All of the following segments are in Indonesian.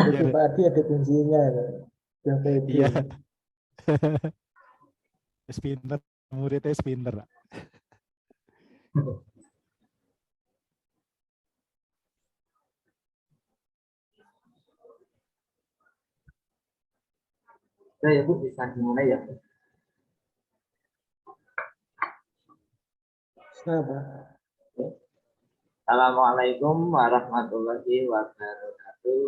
Itu Pak Adi ada kuncinya. Yang pede. Iya. Pinter, muridnya pinter. Ya Bu, bisa dimulai ya. Siapa? Assalamualaikum warahmatullahi wabarakatuh.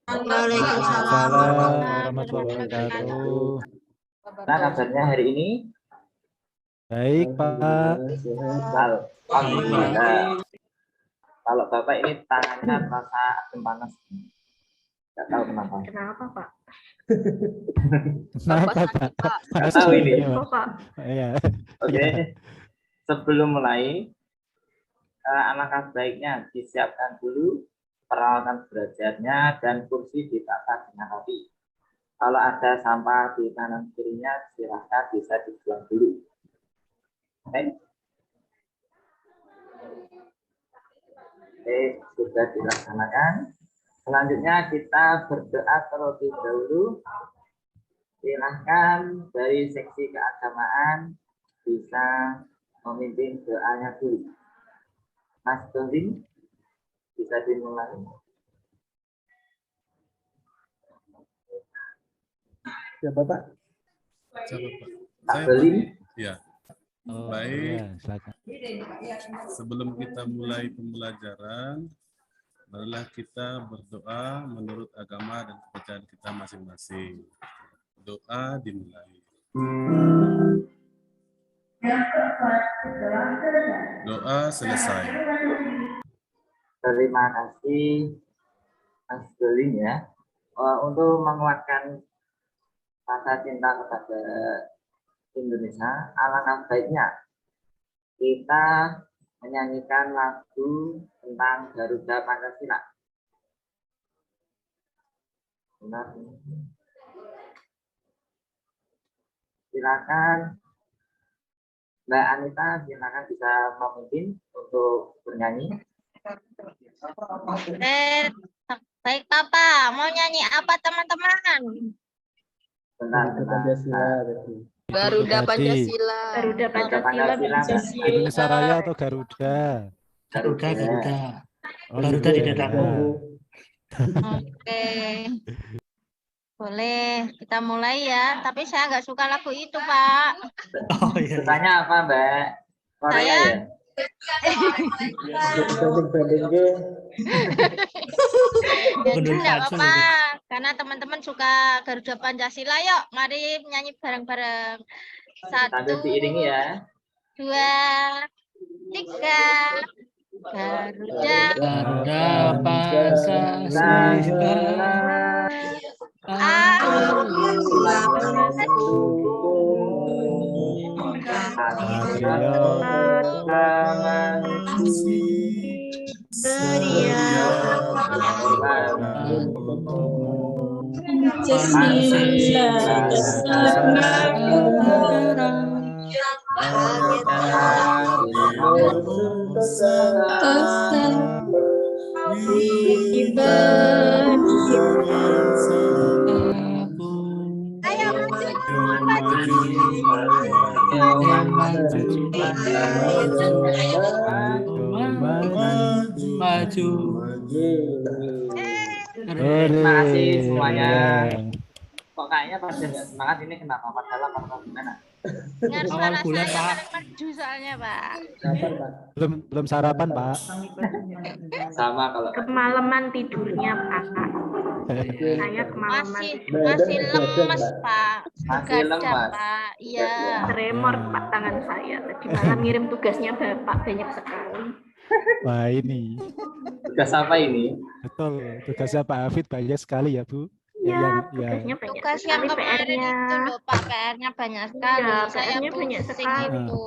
Waalaikumsalam warahmatullahi wabarakatuh. Nah, kabarnya hari ini? Baik, Pak. Alhamdulillah. Kalau Bapak ini tangannya terasa adem panas. Tidak tahu kenapa. Kenapa, Pak? Kenapa, Pak? Nggak tahu ini. Kenapa, Pak? Iya. Oke. Sebelum mulai, alangkah baiknya disiapkan dulu peralatan belajarnya dan kursi ditata dengan rapi. Kalau ada sampah di kanan kirinya, silahkan bisa dibuang dulu. Oke. Oke, sudah dilaksanakan. Selanjutnya kita berdoa terlebih dahulu. Silahkan dari seksi keagamaan bisa memimpin doanya dulu. Mas Donding, bisa dimulai. Siapa Pak? Siapa, Pak? Pak Saya, Belim. Ya. Oh, Baik. iya, silakan. Sebelum kita mulai pembelajaran, marilah kita berdoa menurut agama dan kepercayaan kita masing-masing. Doa dimulai. Doa selesai. Terima kasih Mas Belim ya. Untuk menguatkan rasa cinta kepada Indonesia, alangkah baiknya kita menyanyikan lagu tentang Garuda Pancasila. Benar. Silakan Mbak Anita, silakan bisa memimpin untuk bernyanyi. Baik Papa, mau nyanyi apa teman-teman? Benar, Pancasila tadi. Garuda Tadi. Pancasila. Garuda Pancasila. Indonesia Raya atau Garuda? Garuda. Oh, Garuda di dadaku. Oke. Boleh, kita mulai ya. Tapi saya nggak suka lagu itu, Pak. Oh iya. Sukanya apa, Mbak? Korea Saya- ya? Banding-bandingnya Bener Enggak aja apa-apa, karena teman-teman suka Garuda Pancasila. Yuk, mari nyanyi bareng-bareng. Sambil 1, diiringi ya. 2, 3. Garuda Garuda Pancasila. Ayo Maju. Terima kasih semuanya. Iya. Kok kayaknya pada nggak semangat ini kenapa? Padahal apa gimana? dengar suara Awal bulan, saya Pak. paling merdu soalnya, Pak. kapan Pak? Belum sarapan, Pak. Sama kalau Kemalaman tidurnya, Pak. Saya kemalaman. Masih lemes, Pak. masih Begadang, lemas. Pak. Iya. Tremor, Pak, tangan saya. Tadi malam ngirim tugasnya Bapak banyak sekali. Wah, ini. Tugas apa ini? Betul. Tugasnya Pak Hafid banyak sekali ya, Bu. Iya, Ya. tugasnya banyak Tugas yang sekali kemarin PR-nya. itu loh, Pak. PR-nya banyak sekali. Iya, Saya PR-nya banyak pusing sekali. itu.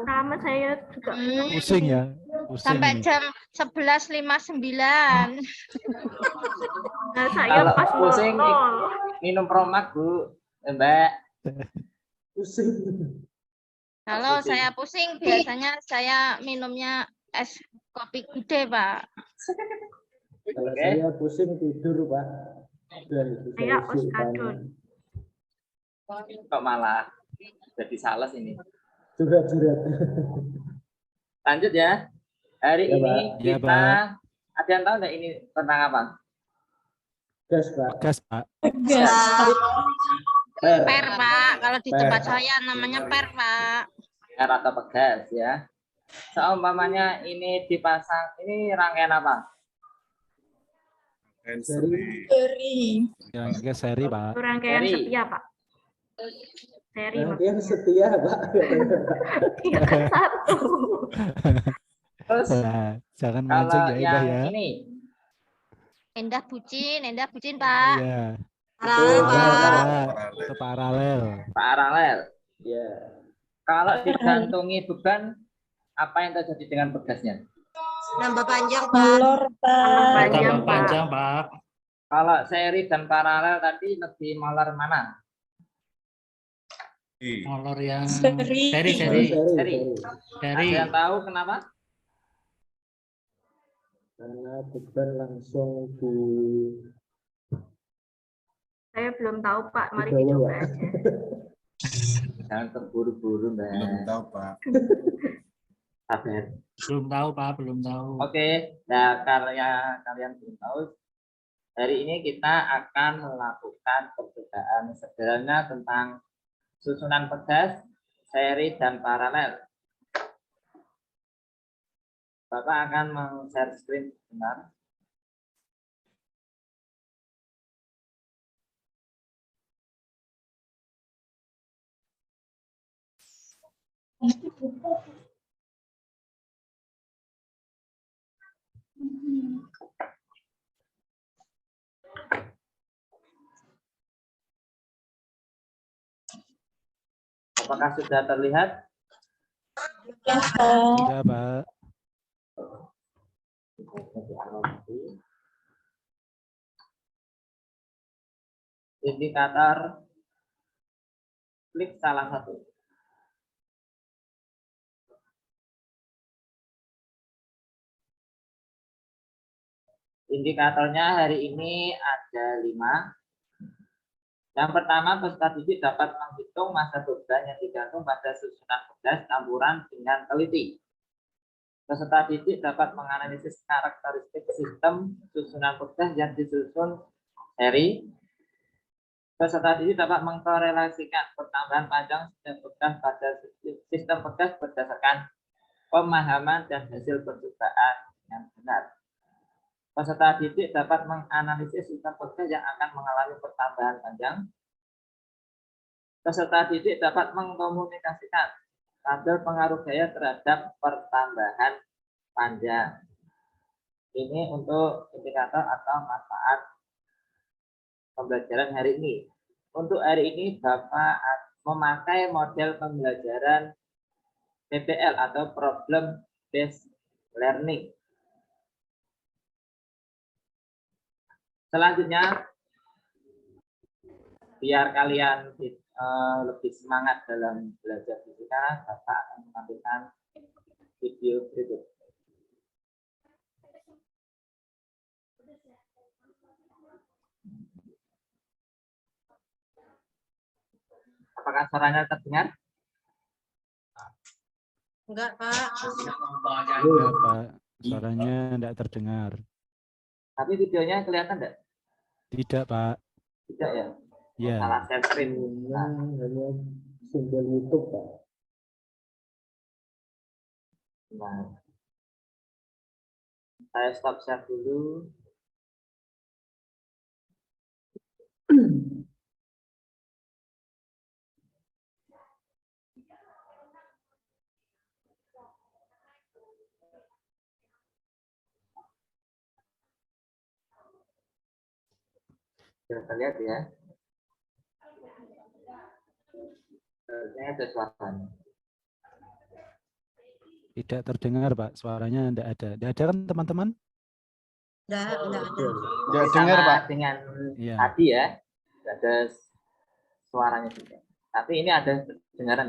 Sama saya juga. Pusing ya. Pusing Sampai ini. jam 11.59. Nah, saya Kalau pas pusing, ngotol. minum Promax, Bu. Mbak. Pusing. Kalau Pusing. saya pusing, biasanya saya minumnya es kopi gede, Pak. Kalau Oke. saya pusing tidur Pak. Dan itu Saya solusi Oskadon. utama. Kok malah jadi sales ini. Jurat-jurat. Lanjut ya. Hari Ya, ini Pak. Ya, kita Pak. ada yang tahu nggak ini tentang apa? Gas, Pak. Gas, Pak. Per. Per, Pak. Kalau di Per. tempat saya namanya per, Pak. Air atau pegas ya. Seumpamanya ini dipasang, ini rangkaian apa? And Seri. seri. Yang ke seri, Pak. Itu rangkaian Seri. setia, Pak. Seri, Rangkaian setia, Pak. iya kan satu. Terus Nah, jangan mancing kalau ya, Indah yang ya. ini, Endah bucin, Pak. Iya. itu Pak. Itu paralel. paralel. Ya. Kalau digantungi beban, apa yang terjadi dengan pegasnya? Nambah panjang, Panjang, Tambah Pak. panjang, Pak. Kalau seri dan paralel tadi lebih molor mana? Molor yang seri. Seri. Seri. Ada yang tahu kenapa? Karena beban langsung di Saya belum tahu, Pak. Mari Di bawah, dicoba Pak. aja. Jangan terburu-buru, Mbak. Belum tahu, Pak. Sabar. Belum tahu, Pak. Belum tahu. Oke, nah karya kalian belum tahu. Hari ini kita akan melakukan perbedaan sederhana tentang susunan pegas, seri, dan paralel. Bapak akan men-share screen sebentar. Apakah sudah terlihat? Sudah, Pak. Indikator klik salah satu. Indikatornya hari ini ada 5. Yang pertama, peserta didik dapat menghitung masa beban yang digantung pada susunan pegas campuran dengan teliti. Peserta didik dapat menganalisis karakteristik sistem susunan pegas yang disusun seri. Peserta didik dapat mengkorelasikan pertambahan panjang sistem pegas pada sistem pegas berdasarkan pemahaman dan hasil percobaan yang benar. Peserta didik dapat menganalisis sistem pegas yang akan mengalami pertambahan panjang. Peserta didik dapat mengkomunikasikan tabel pengaruh gaya terhadap pertambahan panjang. Ini untuk indikator atau manfaat pembelajaran hari ini. Untuk hari ini Bapak memakai model pembelajaran PBL atau Problem Based Learning. Selanjutnya, biar kalian lebih semangat dalam belajar fisika, Bapak akan menampilkan video berikut. Apakah suaranya terdengar? Enggak, Pak. Enggak, Pak. Suaranya tidak terdengar. Tapi videonya kelihatan enggak? Tidak, Pak. Tidak ya? Ya. Salah share screen. hanya simbol YouTube, Pak. Nah, saya stop share dulu. Kita lihat ya. Ini ada suaranya. Tidak terdengar, Pak. Suaranya tidak ada. Tidak ada kan, teman-teman? Enggak ada. Tidak dengar, Pak. Dengan Iya. tadi ya. Tidak ada suaranya juga. Tapi ini ada kedengaran.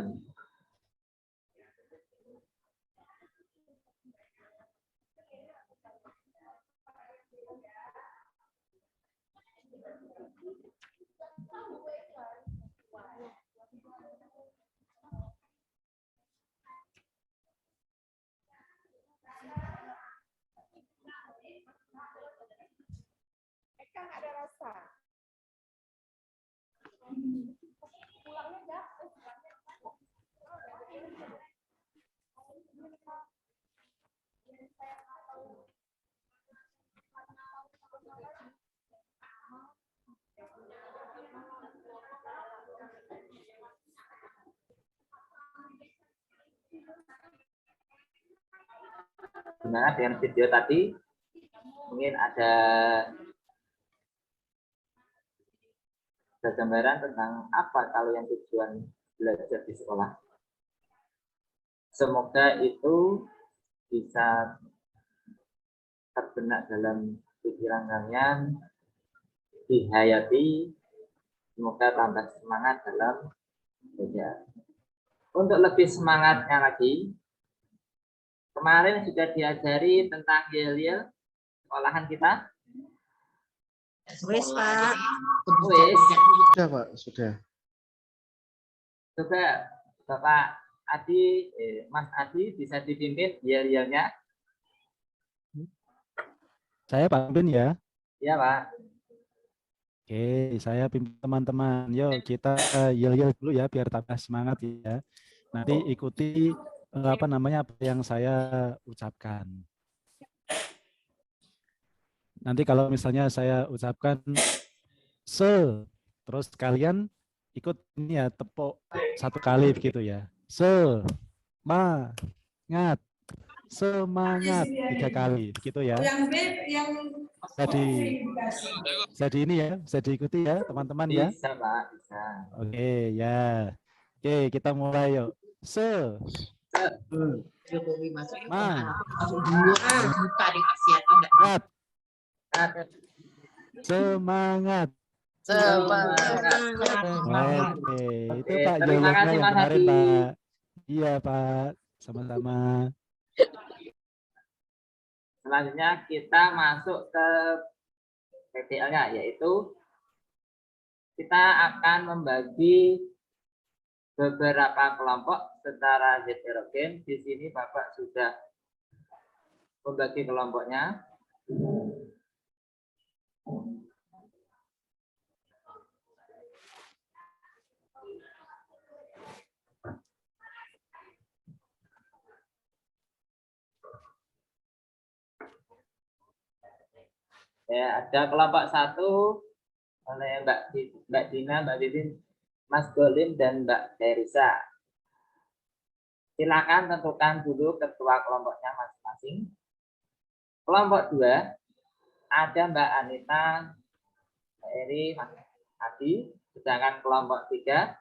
Gimana dengan video tadi? Mungkin ada gambaran tentang apa kalau yang tujuan belajar di sekolah. Semoga itu bisa terbenak dalam pikiran kalian, dihayati, semoga tambah semangat dalam belajar. Untuk lebih semangatnya lagi, kemarin sudah diajari tentang yel-yel sekolahan kita. Wes, Pak. Wes. Sudah, Pak, sudah. Coba Bapak Adi, Mas Adi bisa dipimpin yel-yelnya. Saya pimpin ya. Ya, Pak. Oke, saya pimpin teman-teman. Yuk kita yel-yel dulu ya biar tambah semangat ya. Nanti ikuti apa yang saya ucapkan. Nanti kalau misalnya saya ucapkan terus kalian ikut ini ya, tepuk satu kali begitu ya. Semangat. Semangat 3 kali begitu ya. Jadi ini ya, bisa diikuti ya teman-teman ya. Bisa, Pak, bisa. Oke, ya. Oke, kita mulai yuk. Jokowi masuk Semangat. Semangat. Oke, itu Oke, Pak terima jawabannya kasih, yang Mas kemarin Adi. Pak. Iya Pak, sama-sama. Selanjutnya kita masuk ke PPL-nya, yaitu kita akan membagi beberapa kelompok secara heterogen. Di sini Bapak sudah membagi kelompoknya. Ya, ada kelompok 1 oleh Mbak Dina, Mbak Titin, Mas Golim, dan Mbak Teresa. Silakan tentukan dulu ketua kelompoknya masing-masing. Kelompok 2 ada Mbak Anita, Mbak Eri, Mas Adi. Sedangkan kelompok 3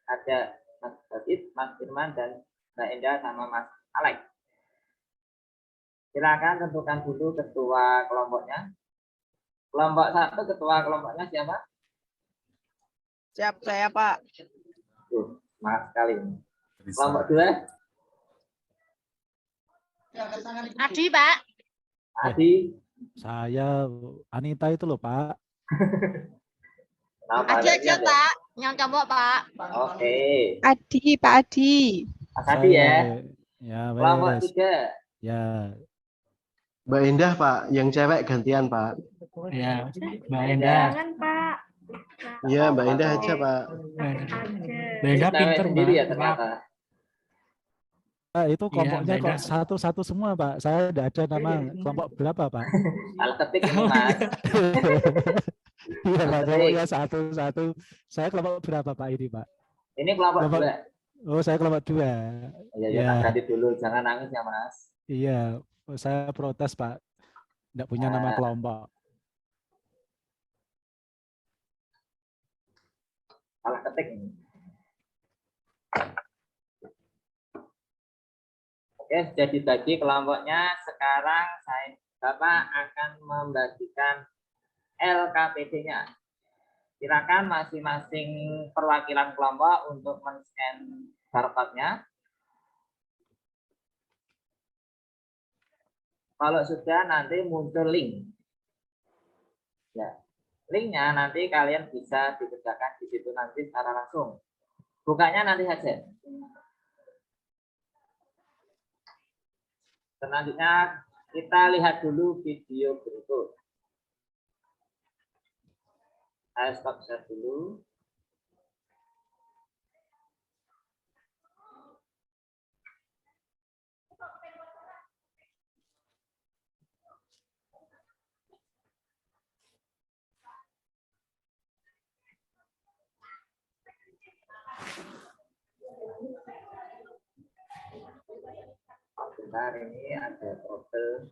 ada Mas David, Mas Firman, dan Mbak Endah sama Mas Alex. Silakan tentukan dulu ketua kelompoknya. Kelompok 1 ketua kelompoknya siapa? Siap saya, Pak. Semangat sekali. Teresa. Kelompok 2 Adi, Pak. Adi. Saya Anita itu loh Pak. Kenapa? Adi aja, Pak. Yang cowok, Pak. Oke. Adi, Pak Adi. Mas Adi ya. Ya, Kelompok wes. 3 Ya, Mbak Indah, Pak, yang cewek gantian, Pak. Ya, Mbak Endah. Jangan, Pak. Iya, Mbak Indah aja, Pak. Mbak Endah cewek pinter, sendiri Mbak. ya ternyata. Pak, itu kelompoknya beda. kok satu-satu semua Pak. Saya tidak ada nama kelompok berapa Pak. Salah ketik ini, Mas. Iya Pak, Ketik. pokoknya satu-satu. Saya kelompok berapa Pak ini Pak? Ini kelompok Kelompok- 2. Oh, saya kelompok 2. Ya, Ya. tak ganti dulu, jangan nangis ya, Mas. Iya, saya protes Pak. Tidak punya nama kelompok. Salah ketik ini. Oke, sudah dibagi kelompoknya. Sekarang Bapak akan membagikan LKPD-nya. Silakan masing-masing perwakilan kelompok untuk men-scan barcode-nya. Kalau sudah nanti muncul link. Ya. Linknya nanti kalian bisa dikerjakan di situ nanti secara langsung. Bukanya nanti saja. Selanjutnya kita lihat dulu video berikut. Saya stop share dulu. Sebentar, ini ada trouble.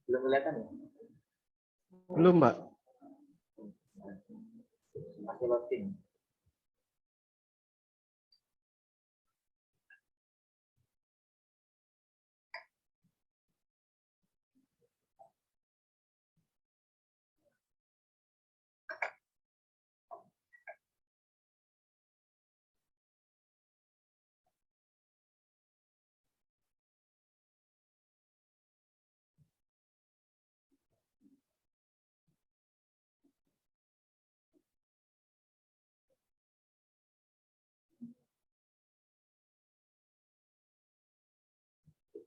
Belum kelihatan ya? Belum, Pak. Masih loading.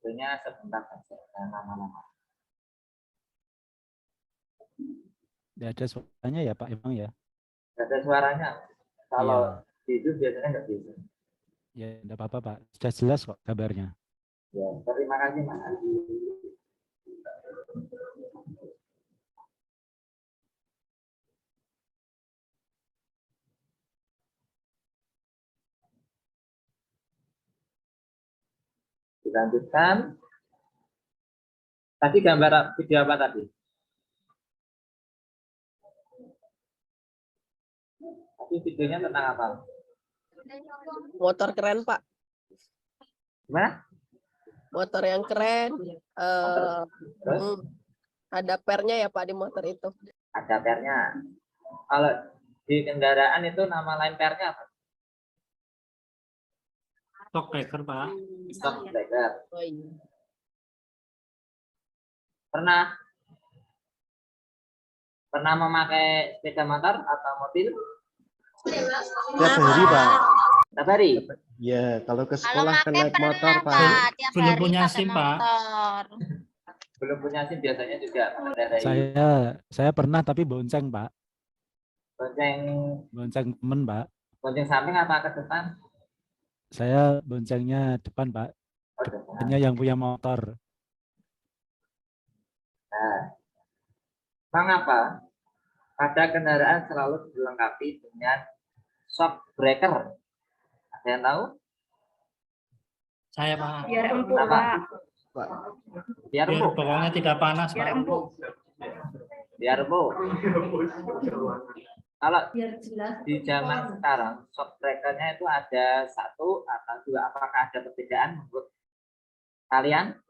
Itunya sebentar saja, lama-lama. Tidak ada suaranya ya Pak, emang ya? Nggak ada suaranya. Kalau Iya. di itu biasanya nggak bisa. Ya, tidak apa-apa Pak. Sudah jelas kok kabarnya. Ya, terima kasih Mas Adi. Dilanjutkan. Tadi gambar video apa tadi? Tapi videonya tentang apa? Motor keren, Pak. Gimana? Motor yang keren. Terus Ada pernya ya, Pak, di motor itu. ada pernya. Kalau di kendaraan itu nama lain pernya apa? Shock breaker, Pak. Shock breaker. Oh, iya. Pernah memakai sepeda motor atau mobil? Tiap hari, Pak. Tiap hari? Ya, kalau ke Kalau sekolah kan pakai naik motor, pernah, Pak. Pak. Tiap Belum hari punya pakai SIM, Pak. motor. Belum punya SIM biasanya juga mengendarai Saya pernah tapi bonceng Pak. bonceng Bonceng temen Pak. bonceng samping apa ke depan? Saya boncengnya depan Pak. Oh, depan. Hanya yang punya motor. Nah, mengapa pada kendaraan selalu dilengkapi dengan shock breaker? Ada yang tahu? Saya, Pak. Biar empuk, Kenapa? Pak. Biar Biar empuk. bawahnya tidak panas, Biar Pak. empuk. Biar empuk. Kalau Biar jelas. di zaman sekarang shock breakernya itu ada satu atau dua, apakah ada perbedaan menurut kalian?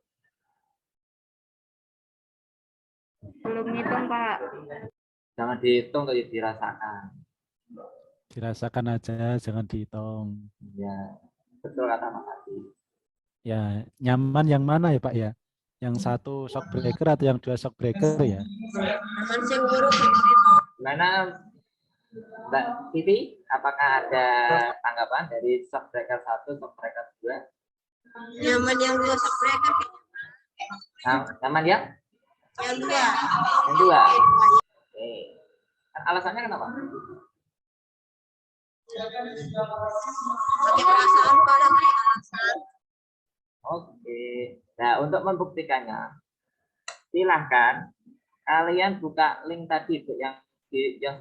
Belum ngitung, Pak. Jangan dihitung, tapi dirasakan. Dirasakan aja, jangan dihitung. Ya, betul kata Mas Adi. Ya, nyaman yang mana ya Pak ya? Yang satu shock breaker atau yang dua shock breaker ya? Gimana Mbak Siti? Apakah ada tanggapan dari shock breaker 1, shock breaker 2? Nyaman yang dua shock breaker. Nyaman ya? Yang dua. Yang 2. Oke. Alasannya kenapa? Pakai perasaan, Pak. Oke. Nah, untuk membuktikannya, silahkan kalian buka link tadi itu yang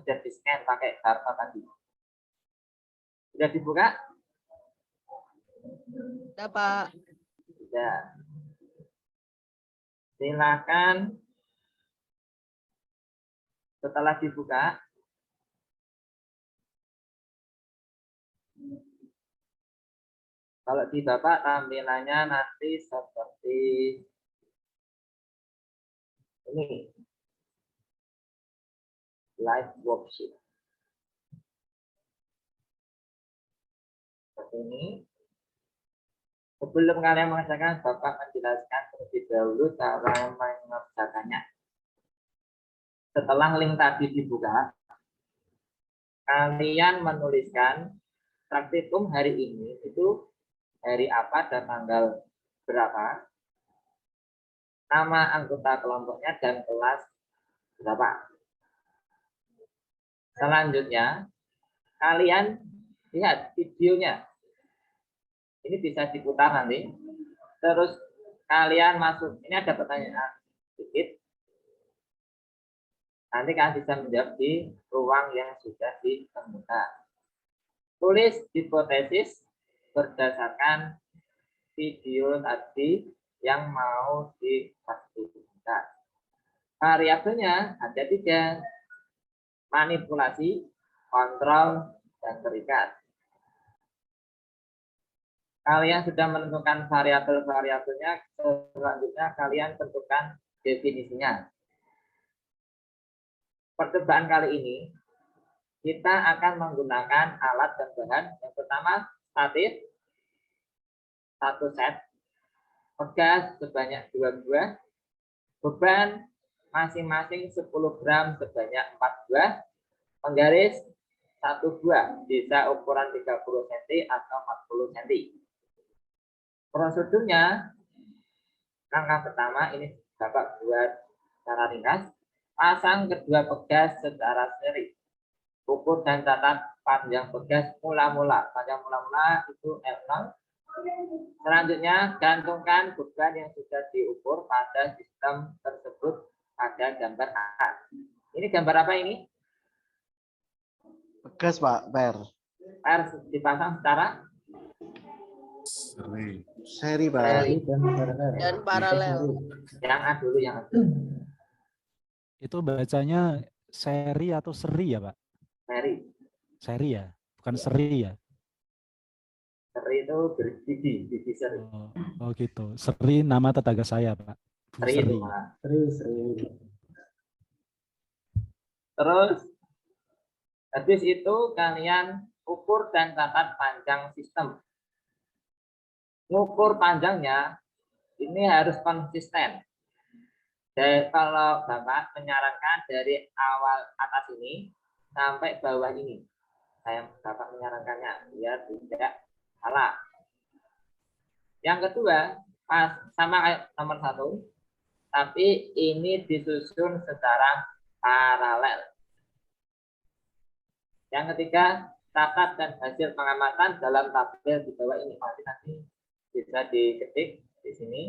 sudah di-scan pakai kartu tadi. Sudah dibuka? Sudah, Pak. Sudah. Silahkan setelah dibuka, Kalau di Bapak tampilannya nanti seperti ini. Live worksheet. Seperti ini. Sebelum kalian mengerjakan, Bapak menjelaskan terlebih dahulu cara mengerjakannya. Setelah link tadi dibuka, kalian menuliskan praktikum hari ini itu hari apa dan tanggal berapa, nama anggota kelompoknya dan kelas berapa. Selanjutnya, kalian lihat videonya. Ini bisa diputar nanti. Terus kalian masuk. Ini ada pertanyaan sedikit. Nanti kalian bisa menjawab di ruang yang sudah ditemukan. Tulis hipotesis berdasarkan video tadi yang mau dipastikan. Variabelnya ada 3. Manipulasi, kontrol, dan terikat. Kalian sudah menentukan variabel-variabelnya, selanjutnya kalian tentukan definisinya. Percobaan kali ini, kita akan menggunakan alat dan bahan. Yang pertama, statis, 1 set, pegas sebanyak 2 buah, beban masing-masing 10 gram sebanyak 4 buah, penggaris 1 buah, bisa ukuran 30 cm atau 40 cm. Prosedurnya, langkah pertama ini Bapak buat secara ringkas, pasang kedua pegas secara seri, ukur dan catat panjang pegas mula-mula, panjang mula-mula itu L0. Selanjutnya, gantungkan beban yang sudah diukur pada sistem tersebut pada gambar A. Ini gambar apa ini? Pegas Pak, per. Per dipasang secara Seri Pak. Dan paralel. yang A dulu, yang A dulu. Itu bacanya seri atau seri ya Pak? Seri. Seri ya, bukan seri ya. Seri itu biji seri. Oh gitu. Seri nama tetangga saya Pak. Bu Seri itu malah. Terus habis itu kalian ukur dan catat panjang sistem. Ngukur panjangnya ini harus konsisten. Dan kalau Bapak menyarankan dari awal atas ini sampai bawah ini, saya Bapak menyarankannya biar tidak salah. Yang kedua, sama kayak nomor 1, tapi ini disusun secara paralel. Yang ketiga, catat dan hasil pengamatan dalam tabel di bawah ini. Nanti bisa diketik di sini.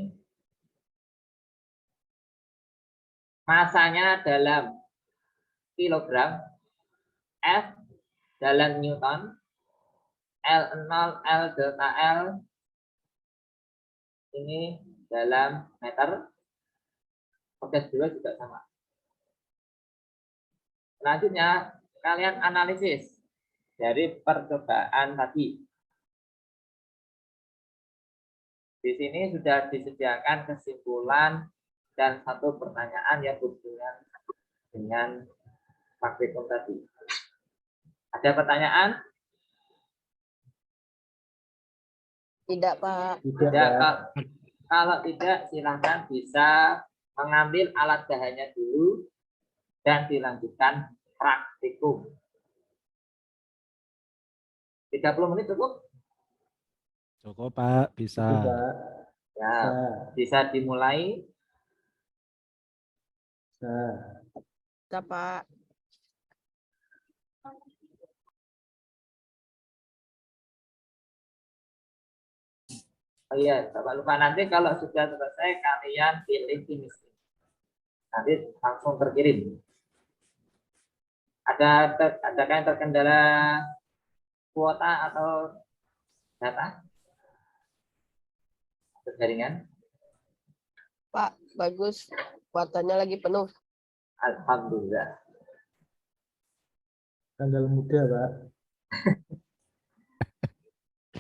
Masanya dalam kilogram, F dalam Newton, L0, L delta L ini dalam meter. Pegas 2 juga sama. Selanjutnya, kalian analisis dari percobaan tadi. Di sini sudah disediakan kesimpulan dan 1 pertanyaan yang berhubungan dengan praktikum tadi. Ada pertanyaan? Tidak, Pak. Tidak, kalau tidak, silakan bisa mengambil alat bahannya dulu dan dilanjutkan praktikum. 30 menit cukup? Cukup Pak, bisa. Ya, bisa dimulai. Bisa, Pak. Oh iya, Bapak lupa, nanti kalau sudah selesai kalian pilih finish. Nanti langsung terkirim. Adakah yang terkendala kuota atau data? Jaringan? Pak, bagus. Kuotanya lagi penuh. Alhamdulillah. Tanggal muda, Pak.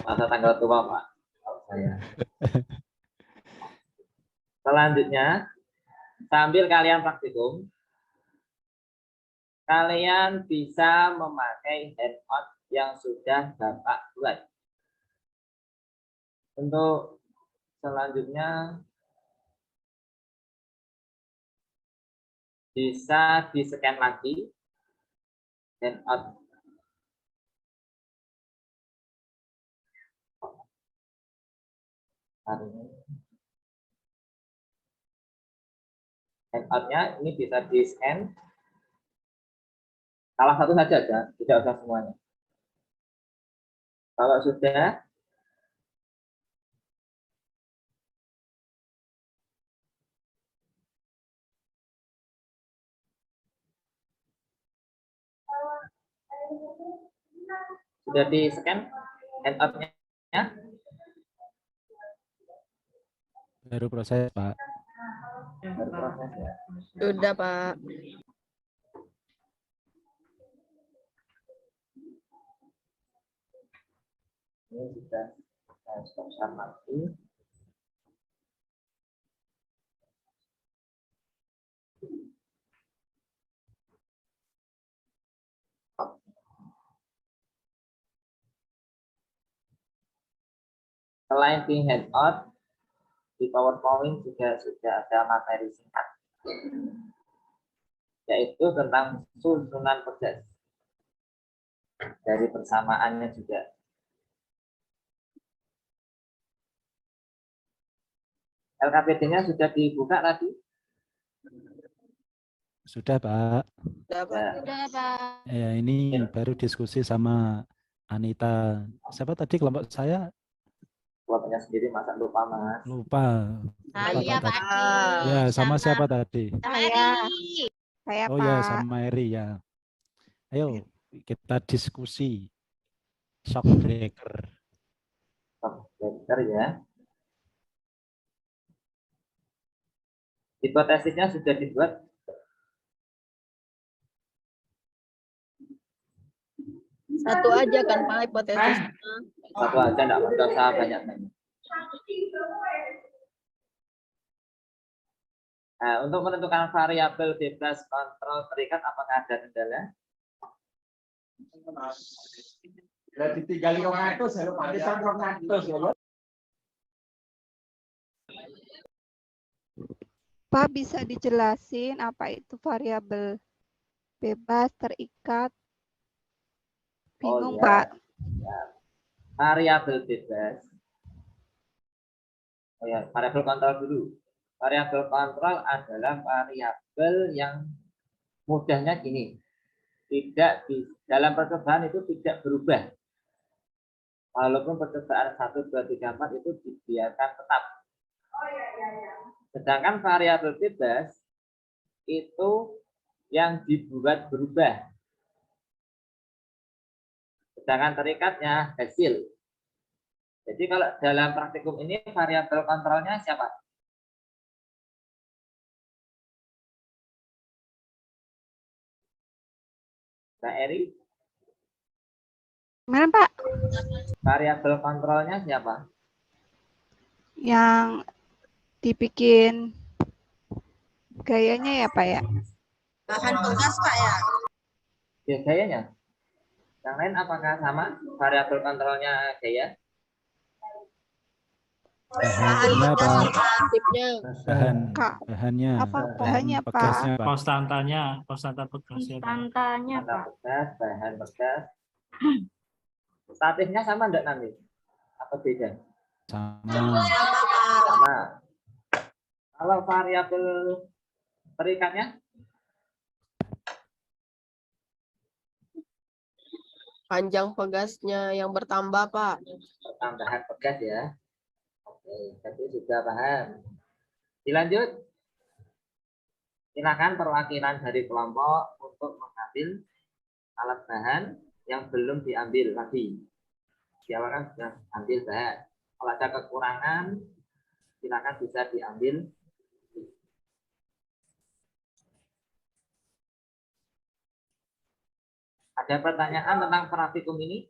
Masa tanggal tua, Pak. saya. Selanjutnya, sambil kalian praktikum, kalian bisa memakai handout yang sudah Bapak buat. Untuk selanjutnya, bisa di-scan lagi handout. Handout-nya ini bisa di-scan. Salah satu saja, tidak usah semuanya. Kalau sudah, sudah di-scan handout-nya? Baru proses, Pak. Baru proses ya. Sudah, Pak. Ini sudah saya stop lagi. Selain di handout, di PowerPoint juga sudah ada materi singkat, yaitu tentang susunan tugas dari persamaannya juga. LKPD-nya sudah dibuka tadi? Sudah, Pak. Sudah, Pak. Ya. Sudah, Pak. Ya, ini baru diskusi sama Anita. Siapa tadi kelompok saya? Kelompoknya sendiri masa lupa, Mas. Lupa. Saya, Pak Pak tadi. Adi. Ya, sama siapa tadi? Sama Saya. Eri. Saya Oh ya, Pak. sama Eri ya. Ayo kita diskusi shock breaker. Komputer ya. Hipotesisnya sudah dibuat. Satu aja kan, Pak, hipotesisnya. Satu aja, enggak usah banyak-banyak. Nah, untuk menentukan variabel bebas kontrol terikat, apakah ada kendala? Ditinggali 200, ya, pantesan 200 ya. Pak, bisa dijelasin apa itu variabel bebas terikat? Bingung, ya. Pak. Ya. Variabel bebas. Oh ya, variabel kontrol dulu. Variabel kontrol adalah variabel yang mudahnya gini. Tidak di dalam percobaan itu tidak berubah. Walaupun percobaan 1, 2, 3, 4 itu dibiarkan tetap. Sedangkan variabel bebas itu yang dibuat berubah. Sedangkan terikatnya hasil. Jadi kalau dalam praktikum ini variabel kontrolnya siapa? Mbak Eri? Gimana, Pak? Variabel kontrolnya siapa? Yang dibikin gayanya ya, Pak ya? Bahan tugas, Pak ya. Ya, gayanya. Yang lain apakah sama variabel kontrolnya gaya? Bahannya, Pak. Tipnya. Bahannya. Apa bahannya, Pak? Bekasnya, Pak. Konstantanya, konstanta bekasnya. Konstantanya, Konstanta Pak. bekas, bahan bekas. Statisnya sama enggak nanti? Atau beda? Sama. Sama. Kalau variabel terikatnya? Panjang pegasnya yang bertambah, Pak. Tambahan pegas ya. Oke, jadi sudah paham. Dilanjut. Silakan perwakilan dari kelompok untuk mengambil alat bahan yang belum diambil tadi. Silakan sudah ambil bahan. Kalau ada kekurangan, silakan bisa diambil. Ada pertanyaan tentang praktikum ini?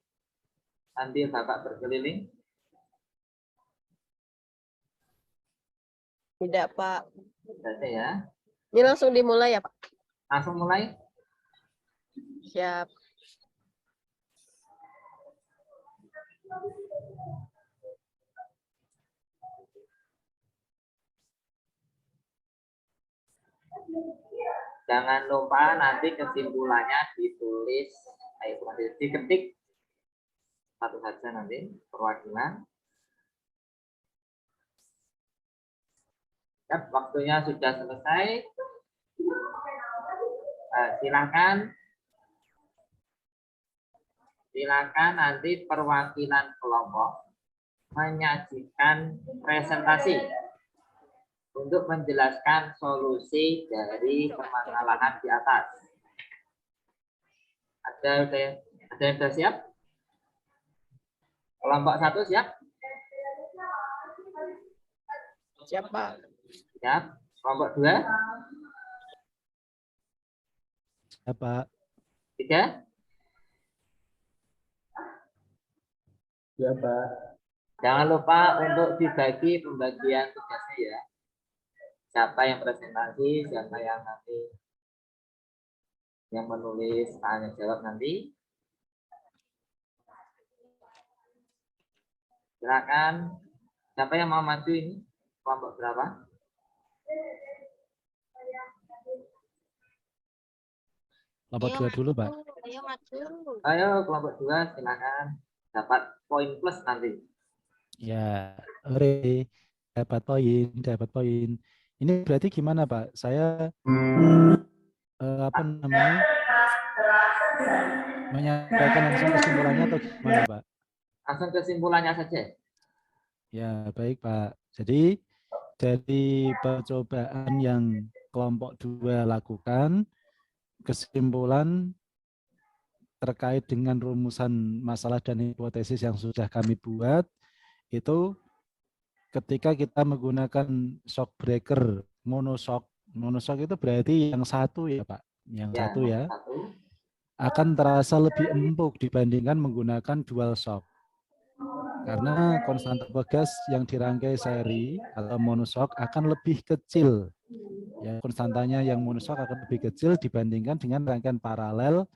Sambil Bapak berkeliling. Tidak, Pak. Tidak ada ya. Ini langsung dimulai ya, Pak? Langsung mulai. Siap. Jangan lupa nanti kesimpulannya ditulis, diketik satu saja nanti perwakilan. Ya, waktunya sudah selesai. Silakan nanti perwakilan kelompok menyajikan presentasi untuk menjelaskan solusi dari permasalahan di atas. Ada yang sudah siap? Kelompok 1 siap? Siap, Pak. Siap. Kelompok 2? Siap, Pak. 3? Ya, Pak. Jangan lupa untuk dibagi pembagian tugasnya ya. Siapa yang presentasi, siapa yang nanti yang menulis tanya jawab nanti. Silakan. Siapa yang mau maju ini? Kelompok berapa? Kelompok 2 dulu, Pak. Ayo maju. Ayo kelompok 2 silakan. Dapat poin plus nanti. Ya, ore, dapat poin. Ini berarti gimana, Pak? Saya apa namanya? Menyampaikan langsung kesimpulannya atau gimana, Pak? Langsung kesimpulannya saja. Ya, baik, Pak. Jadi dari percobaan yang kelompok 2 lakukan, kesimpulan terkait dengan rumusan masalah dan hipotesis yang sudah kami buat, itu ketika kita menggunakan shock breaker monoshock itu berarti yang satu ya Pak, yang satu ya, akan terasa lebih empuk dibandingkan menggunakan dual shock. Karena konstanta pegas yang dirangkai seri atau monoshock akan lebih kecil. Ya, konstantanya yang monoshock akan lebih kecil dibandingkan dengan rangkaian paralel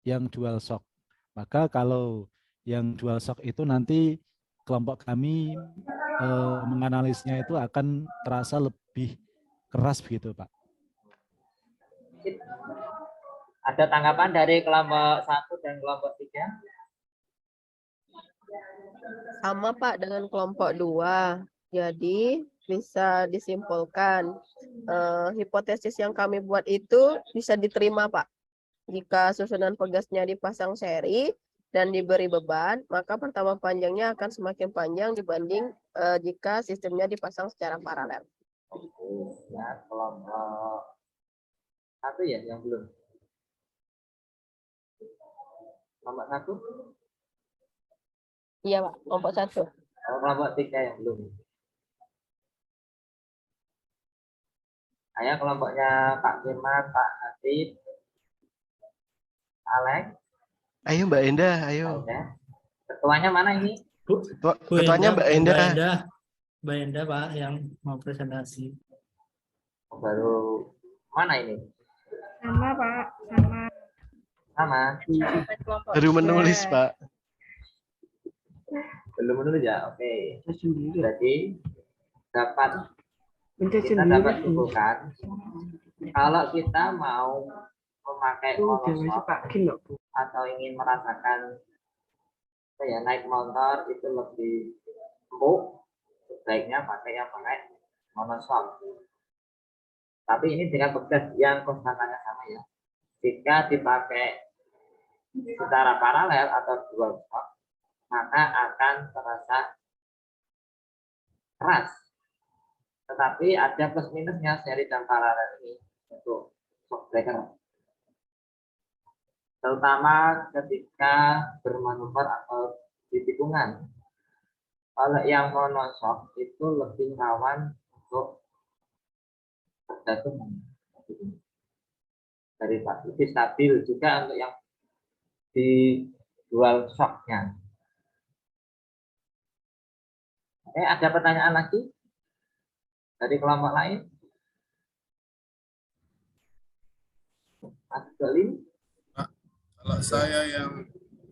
yang dual shock. Maka kalau yang dual shock itu nanti kelompok kami menganalisnya itu akan terasa lebih keras begitu, Pak. Ada tanggapan dari kelompok 1 dan kelompok 3? Sama, Pak, dengan kelompok 2. Jadi bisa disimpulkan hipotesis yang kami buat itu bisa diterima, Pak. Jika susunan pegasnya dipasang seri dan diberi beban, maka pertama panjangnya akan semakin panjang dibanding jika sistemnya dipasang secara paralel. Oke, ya, kelompok 1 ya yang belum. Kelompok 1? Iya, Pak, kelompok 1. Kelompok 3 yang belum. Ayo kelompoknya Pak Firman, Pak Hatip, Alex. Ayo Mbak Endah, ayo. Ketuanya mana ini? Ketuanya Mbak Endah. Mbak Endah, Pak, yang mau presentasi. Baru mana ini? Sama, Pak. Sama. Baru menulis, Pak. Belum menulis ya? Oke. Jadi kita dapat simpulkan kalau kita mau memakai monoshock atau ingin merasakan naik motor itu lebih empuk, sebaiknya pakai monoshock. Tapi ini dengan pegas yang konstantanya sama ya. Jika dipakai secara paralel atau dual shock, maka akan terasa keras. Tetapi ada plus minusnya seri dan paralel ini untuk shock breaker. Terutama ketika bermanuver atau di tikungan. Kalau yang monoshock itu lebih rawan untuk terjatuh dari lebih stabil juga untuk yang di dual shocknya. Ada pertanyaan lagi? Dari kelompok lain? Mas Dolim? Kalau saya yang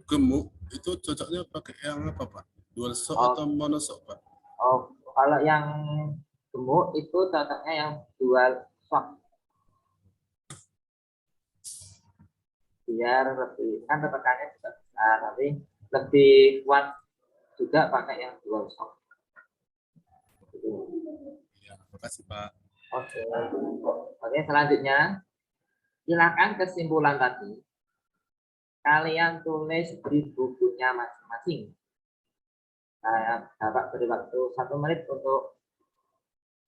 gemuk itu cocoknya pakai yang apa Pak? Dual shock Oh. atau monoshock Pak? Oh, kalau yang gemuk itu cocoknya yang dual shock. Biar lebih, kan tekanannya juga besar, tapi lebih kuat juga pakai yang dual shock. Ya, makasih Pak. Oke. Oke, selanjutnya silakan kesimpulan tadi kalian tulis di bukunya masing-masing. Saya dapat beri waktu 1 menit untuk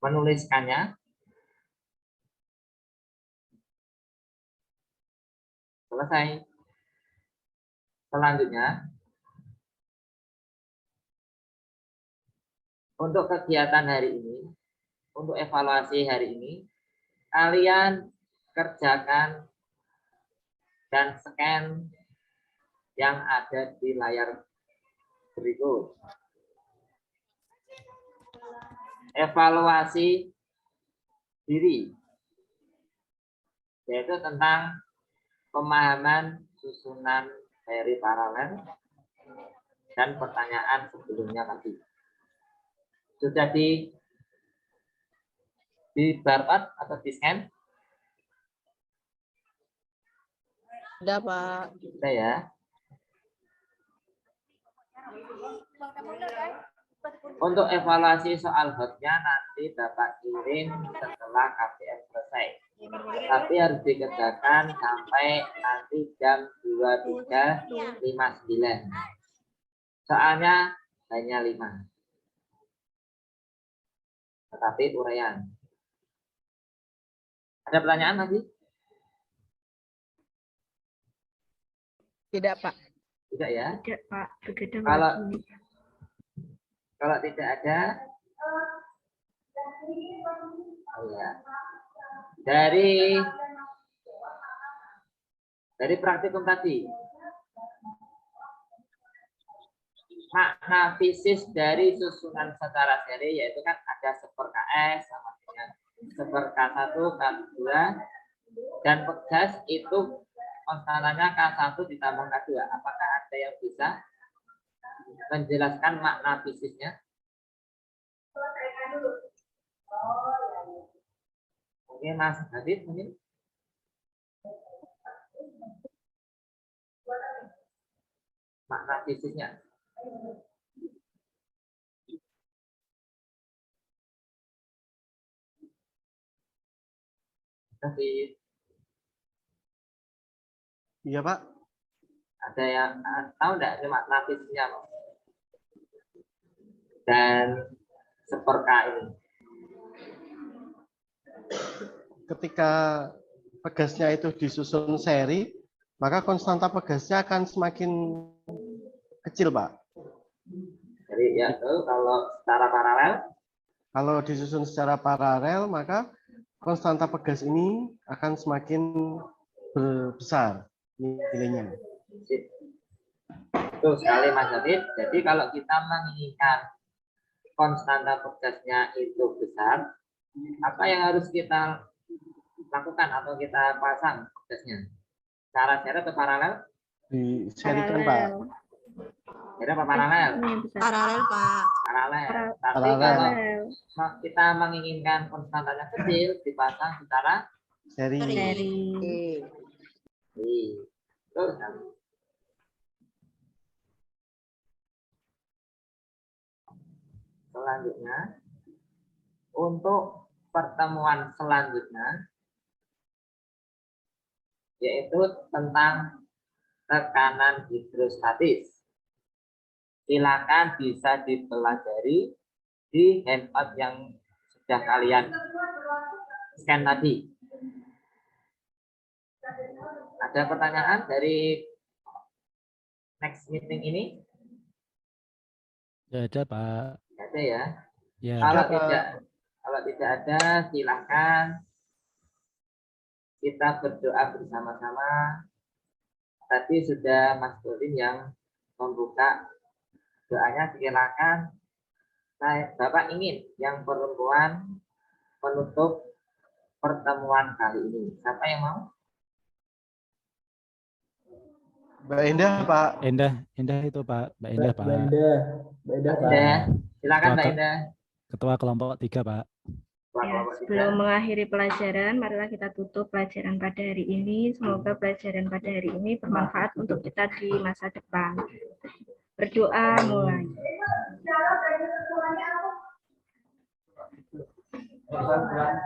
menuliskannya. Selesai. Selanjutnya, untuk kegiatan hari ini, untuk evaluasi hari ini, kalian kerjakan dan scan yang ada di layar berikut. Evaluasi diri, yaitu tentang pemahaman susunan seri paralel dan pertanyaan sebelumnya tadi. Sudah di barcode atau di scan? Sudah, Pak. Sudah ya. Untuk evaluasi soal hotnya nanti Bapak kirim setelah KPM selesai. Tapi harus dikerjakan sampai nanti jam 23.59. Soalnya hanya 5. Tetapi uraian. Ada pertanyaan lagi? Tidak, Pak. Tidak ya? Tidak, Pak. Begadang Kalau lagi. Kalau tidak ada, oh ya. Dari praktikum tadi, makna fisis dari susunan secara seri yaitu kan ada seper KS sama dengan seper K1, K2, dan pegas itu konstantannya K1 ditambah K2. Apakah ada yang bisa menjelaskan makna fisisnya? Oke, Mas Habib mungkin. Makna fisisnya. Habib. Iya, Pak. Ada yang tahu enggak makna fisisnya? Dan seperka ini. Ketika pegasnya itu disusun seri, maka konstanta pegasnya akan semakin kecil, Pak. Jadi ya itu kalau secara paralel. Kalau disusun secara paralel, maka konstanta pegas ini akan semakin besar nilainya. Betul sekali Mas Habib. Jadi kalau kita menginginkan konstanta pegasnya itu besar, apa yang harus kita lakukan atau kita pasang pegasnya? Cara seri atau paralel? Diserikan, Pak. Seri apa paralel? Paralel, Pak. Paralel. Tapi kalau kita menginginkan konstantanya kecil, dipasang secara seri. Betul sekali. Selanjutnya, untuk pertemuan selanjutnya, yaitu tentang tekanan hidrostatis. Silakan bisa dipelajari di handout yang sudah kalian scan tadi. Ada pertanyaan dari next meeting ini? Ya, ada, Pak. Ada ya. Ya. Kalau tidak ada, silakan kita berdoa bersama-sama. Tadi sudah Mas Dolim yang membuka doanya. Silakan. Bapak ingin yang perempuan menutup pertemuan kali ini. Siapa yang mau? Mbak Endah, Pak. Endah itu Pak, Mbak Endah Pak. Indah. Silakan Mbak Indah. Ketua kelompok 3 Pak. Ya, sebelum mengakhiri pelajaran, marilah kita tutup pelajaran pada hari ini. Semoga pelajaran pada hari ini bermanfaat untuk kita di masa depan. Berdoa mulai.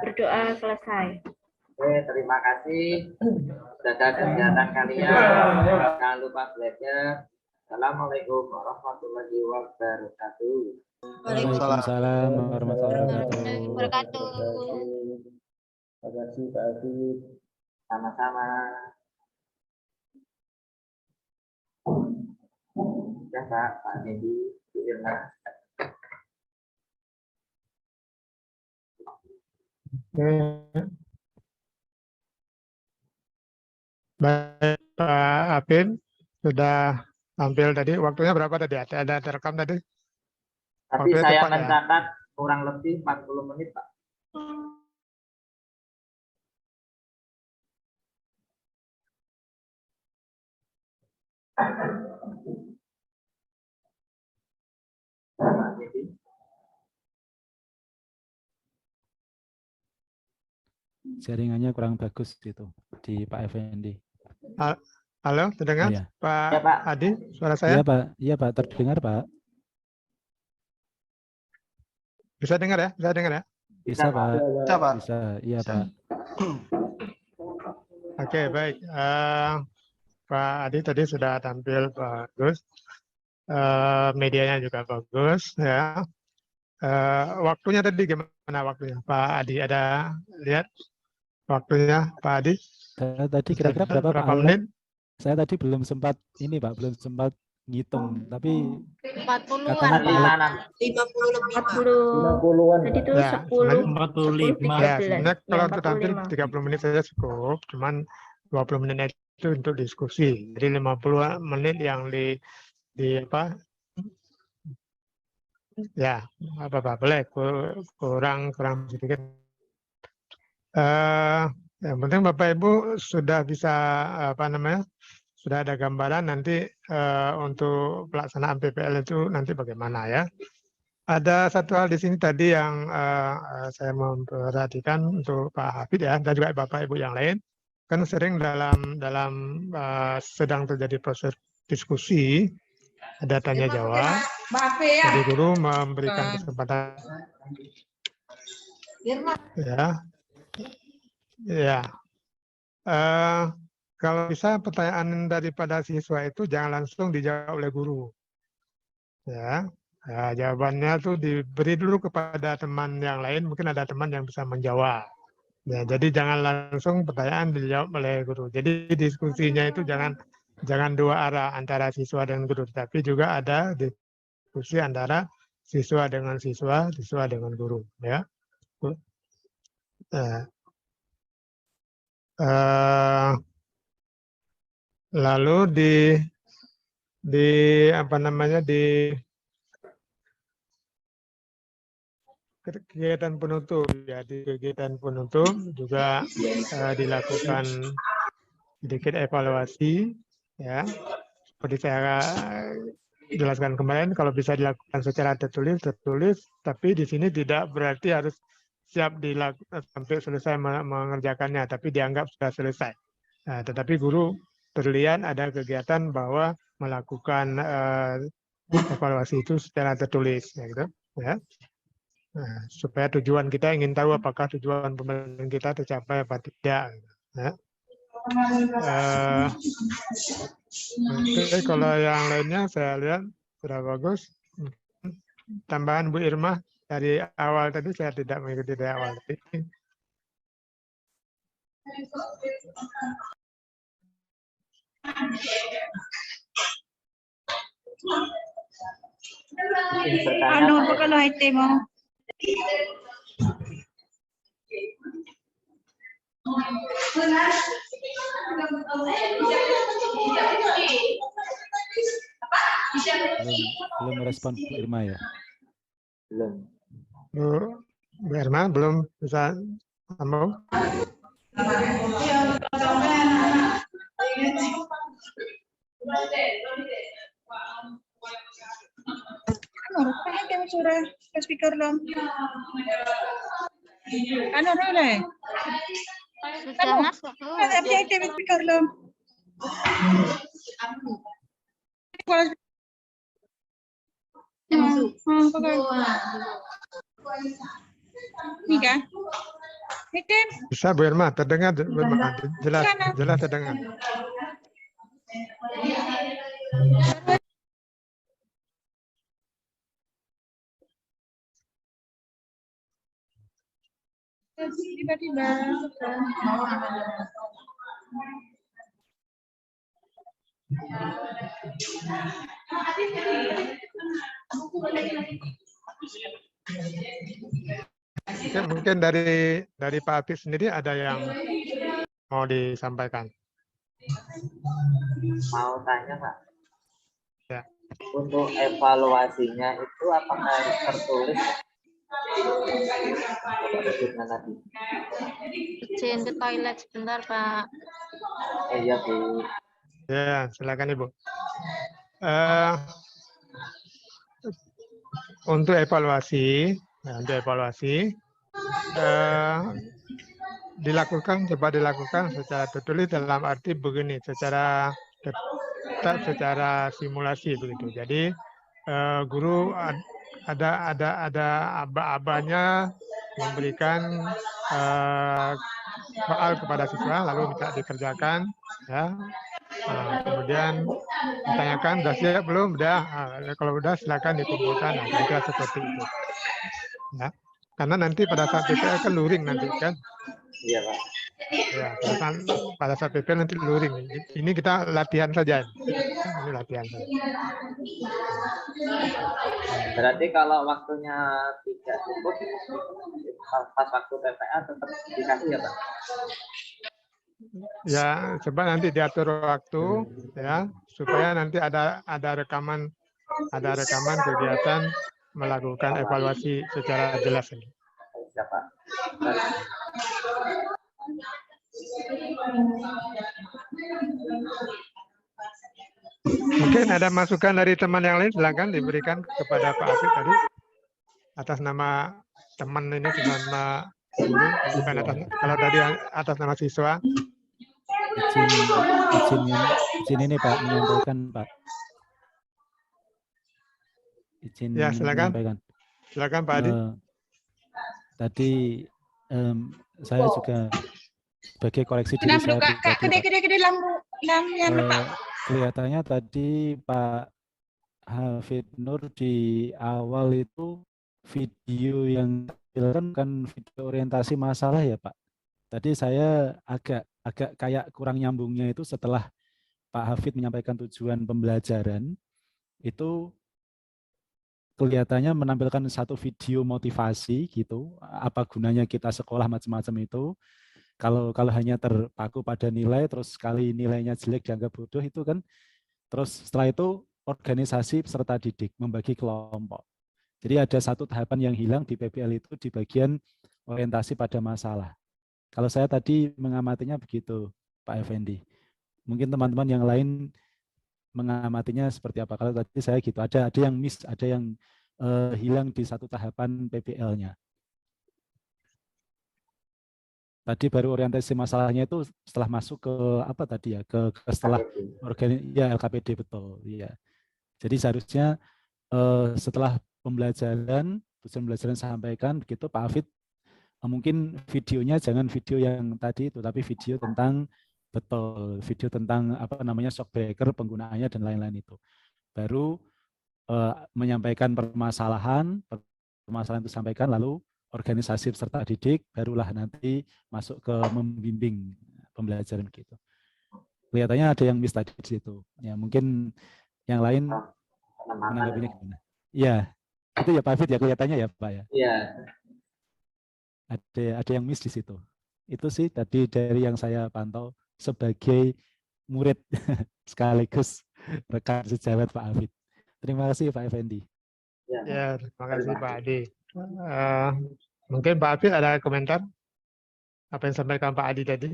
Berdoa selesai. Oke, terima kasih. Jaga kesehatan kalian. Jangan lupa belajar. Assalamualaikum warahmatullahi wabarakatuh. Waalaikumsalam warahmatullahi wabarakatuh. Terima kasih Pak Adit. Sama-sama. Ya Pak Nedi, Bu Irma. Baik, Pak Apin sudah tampil tadi. Waktunya berapa tadi? Ada terekam tadi? Tapi Waktunya saya tepat ya? mencatat kurang lebih 40 menit, Pak. Jaringannya kurang bagus itu di Pak Effendi. Halo, terdengar? Iya. Pak Ya, Pak. Adi, suara saya? Iya Pak, terdengar Pak. Bisa dengar ya? Bisa dengar ya? Bisa Pak. Bisa, Pak. Bisa, iya Pak. Oke, baik. Pak Adi tadi sudah tampil bagus. Medianya juga bagus ya. Waktunya tadi gimana waktunya? Pak Adi ada lihat waktunya Pak Adi? Tadi kira-kira berapa Pak? menit? Saya tadi belum sempat ini Pak, belum sempat ngitung, tapi 40-an, katanya Pak. 50 lebih, 50-an. Tadi itu Ya, 10, 45. Ya, 13. sebenarnya Ya, kalau untuk tampil 45. 30 menit saja cukup, cuman 20 menit itu untuk diskusi. Jadi 50 menit yang di apa? Ya, apa boleh kurang sedikit. Yang penting Bapak Ibu sudah bisa sudah ada gambaran nanti untuk pelaksanaan PPL itu nanti bagaimana ya. Ada satu hal di sini tadi yang saya memperhatikan untuk Pak Hafid ya, dan juga Bapak Ibu yang lain, kan sering dalam sedang terjadi proses diskusi, ada tanya jawab, jadi guru memberikan kesempatan ya. Kalau bisa pertanyaan daripada siswa itu jangan langsung dijawab oleh guru, ya. Jawabannya tuh diberi dulu kepada teman yang lain, mungkin ada teman yang bisa menjawab. Ya, jadi jangan langsung pertanyaan dijawab oleh guru. Jadi diskusinya itu jangan dua arah antara siswa dan guru, tapi juga ada diskusi antara siswa dengan siswa dengan guru. Ya. Lalu di apa namanya di kegiatan penutup ya, di kegiatan penutup juga dilakukan sedikit evaluasi ya, seperti saya jelaskan kemarin, kalau bisa dilakukan secara tertulis, tapi di sini tidak berarti harus siap dilakukan sampai selesai mengerjakannya, tapi dianggap sudah selesai. Nah, tetapi guru terlihat ada kegiatan bahwa melakukan evaluasi itu secara tertulis, ya gitu ya. Nah, supaya tujuan kita ingin tahu apakah tujuan pembelajaran kita tercapai apa tidak. Ya. Oke, kalau yang lainnya saya lihat sudah bagus. Tambahan Bu Irma dari awal tadi saya tidak mengikuti dari awal tadi. Bukan item. belum merespon Bu Irma ya. Belum. Bu Herma belum bisa sambung. sudah ke speaker dong. Ano Rule? Sudah masuk. Tapi ke speaker dong. Ini kan? Bisa Bu Irma, terdengar jelas, jelas terdengar. Tiba-tiba Mungkin dari Pak Apik sendiri ada yang mau disampaikan. Mau tanya Pak, Ya. untuk evaluasinya itu apakah harus tertulis? Tadi. Izin ke toilet sebentar Pak. Oh iya Bu. Ya, silakan Ibu. Untuk evaluasi, coba dilakukan secara tertulis dalam arti begini, secara simulasi begitu. Jadi guru ada aba-abanya memberikan soal kepada siswa lalu minta dikerjakan, ya. Kemudian ditanyakan udah siap belum, udah. Kalau udah silakan dikumpulkan. Kira-kira seperti itu. Ya. Karena nanti pada saat PPL kan luring nanti kan. Iya Pak. Ya, pada saat PPL nanti luring. Ini kita latihan saja. Ini latihan saja. Berarti kalau waktunya tidak cukup, pas waktu PPA tetap dikasih ya Pak? Ya, coba nanti diatur waktu ya supaya nanti ada rekaman kegiatan melakukan evaluasi secara jelas. Ya Pak. Mungkin ada masukan dari teman yang lain, silakan diberikan kepada Pak Apik tadi atas nama teman ini, nama guru, bukan kalau tadi atas nama siswa. Izin ini Pak menyampaikan Pak. Izin ya, silakan. menyampaikan. Silakan Pak Adi. Tadi saya juga sebagai koreksi diri saya kelihatannya tadi Pak Hafid Nur di awal itu video yang ditampilkan kan video orientasi masalah ya Pak. Tadi saya agak kayak kurang nyambungnya itu setelah Pak Hafid menyampaikan tujuan pembelajaran itu kelihatannya menampilkan satu video motivasi gitu, apa gunanya kita sekolah macam-macam itu. Kalau hanya terpaku pada nilai, terus sekali nilainya jelek dianggap bodoh itu kan, terus setelah itu organisasi peserta didik, membagi kelompok. Jadi ada satu tahapan yang hilang di PPL itu di bagian orientasi pada masalah. Kalau saya tadi mengamatinya begitu, Pak Effendi. Mungkin teman-teman yang lain mengamatinya seperti apa. Kalau tadi saya gitu, ada yang miss, ada yang hilang di satu tahapan PPL-nya. Tadi baru orientasi masalahnya itu setelah masuk ke apa tadi ya, ke setelah LKPD betul, ya. Jadi seharusnya setelah pembelajaran, tujuan pembelajaran sampaikan begitu Pak Hafid, mungkin videonya jangan video yang tadi itu, tapi video tentang video tentang apa namanya shock breaker, penggunaannya dan lain-lain itu. Baru menyampaikan permasalahan itu sampaikan, lalu organisasi peserta didik, barulah nanti masuk ke membimbing pembelajaran gitu. Kelihatannya ada yang miss tadi di situ. Ya mungkin yang lain menanggapinya gimana? Ya, itu ya Pak Hafid ya kelihatannya ya Pak ya. Iya. Ada yang miss di situ. Itu sih tadi dari yang saya pantau sebagai murid sekaligus rekan sejawat Pak Hafid. Terima kasih Pak Effendi. Ya, terima kasih Pak Adi. Mungkin Pak Afid ada komentar apa yang disampaikan Pak Adi tadi?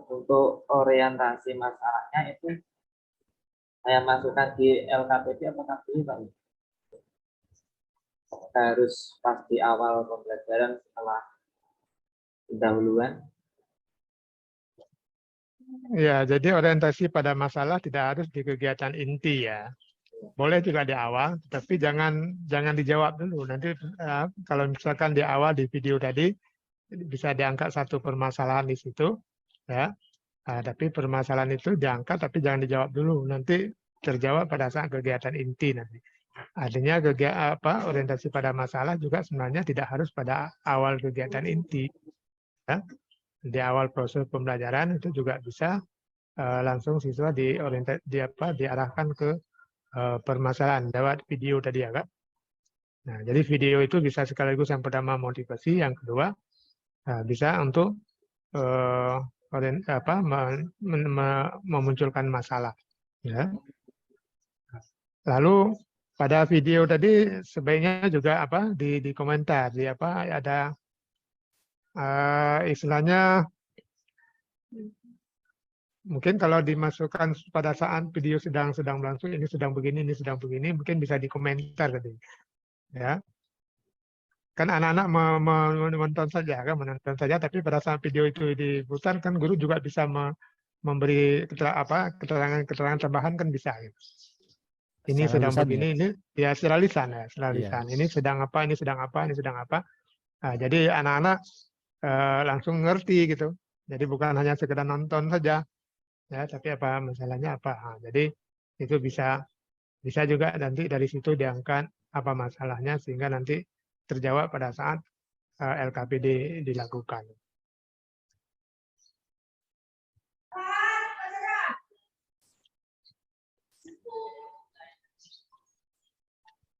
Untuk orientasi masalahnya itu saya masukkan di LKPD apakah boleh Pak? Harus pas di awal pembelajaran setelah pendahuluan. Ya, jadi orientasi pada masalah tidak harus di kegiatan inti ya. Boleh juga di awal, tapi jangan dijawab dulu. Nanti kalau misalkan di awal di video tadi bisa diangkat satu permasalahan di situ, ya. Tapi permasalahan itu diangkat, tapi jangan dijawab dulu. Nanti terjawab pada saat kegiatan inti nanti. Artinya orientasi pada masalah juga sebenarnya tidak harus pada awal kegiatan inti. Ya. Di awal proses pembelajaran itu juga bisa langsung siswa diarahkan ke permasalahan lewat video tadi ya Kak. Nah, jadi video itu bisa sekaligus yang pertama motivasi, yang kedua bisa untuk memunculkan masalah. Ya. Lalu pada video tadi sebaiknya juga di komentar ada istilahnya mungkin kalau dimasukkan pada saat video sedang berlangsung, ini sedang begini, mungkin bisa dikomentar tadi. Ya. Kan anak-anak menonton saja, tapi pada saat video itu diputar kan guru juga bisa memberi keterangan tambahan kan bisa. Gitu. Ini Secara sedang lisan, begini, ya? ini ya secara lisan ya, secara lisan. Ini sedang apa, ini sedang apa, ini sedang apa. Nah, jadi anak-anak langsung ngerti gitu. Jadi bukan hanya sekedar nonton saja, ya, tapi apa masalahnya apa. Nah, jadi itu bisa juga nanti dari situ diangkat apa masalahnya sehingga nanti terjawab pada saat LKPD dilakukan.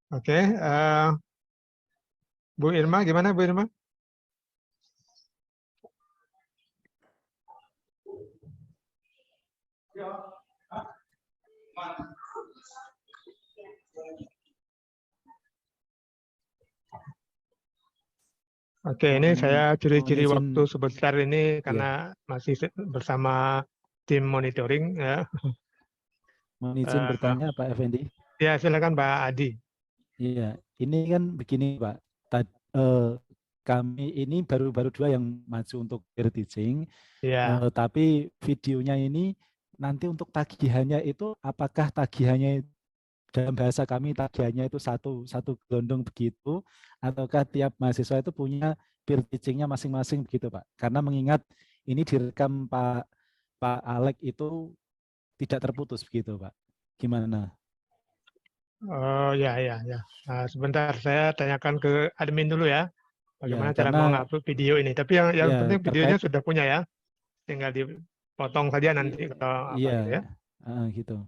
Oke, Bu Irma, gimana Bu Irma? Oke, ini saya curi-curi waktu sebentar ini karena masih bersama tim monitoring. Ya. Mohon izin bertanya Pak Effendi. Ya, silakan Pak Adi. Iya, ini kan begini Pak. Kami ini baru 2 yang maju untuk peer teaching. Ya. Tapi videonya ini nanti untuk tagihannya itu apakah tagihannya dalam bahasa kami tagihannya itu satu gelondong begitu, ataukah tiap mahasiswa itu punya peer teaching-nya masing-masing begitu Pak? Karena mengingat ini direkam Pak Alek itu tidak terputus begitu Pak. Gimana? Oh ya. Nah, sebentar saya tanyakan ke admin dulu ya. Bagaimana cara mengupload video ini. Tapi yang penting videonya sudah punya ya. Tinggal dipotong saja nanti kalau gitu ya. Gitu.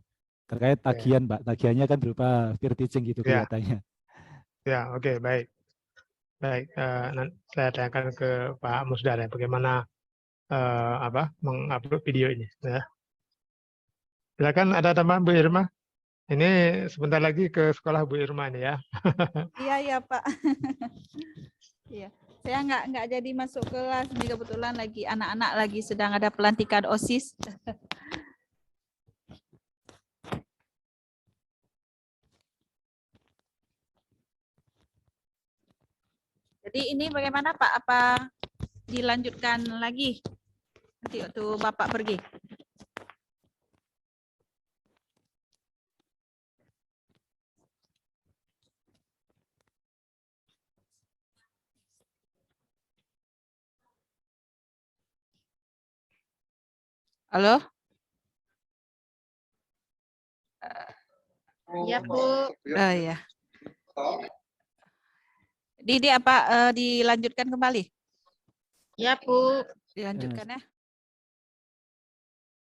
Terkait tagihan, Pak. Tagihannya kan berupa peer teaching gitu kelihatannya. Ya, oke, baik. Baik, saya tanyakan ke Pak Musdar ya, bagaimana mengupload video ini. Ya. Silakan ada tambahan Bu Irma. Ini sebentar lagi ke sekolah Bu Irma ini ya. Iya Pak. Iya. Saya nggak jadi masuk kelas ini kebetulan lagi anak-anak lagi sedang ada pelantikan OSIS. Jadi ini bagaimana Pak? Apa dilanjutkan lagi nanti waktu Bapak pergi? Halo? Ya Bu. Oh ya. Didi apa dilanjutkan kembali? Ya Bu. Dilanjutkan ya.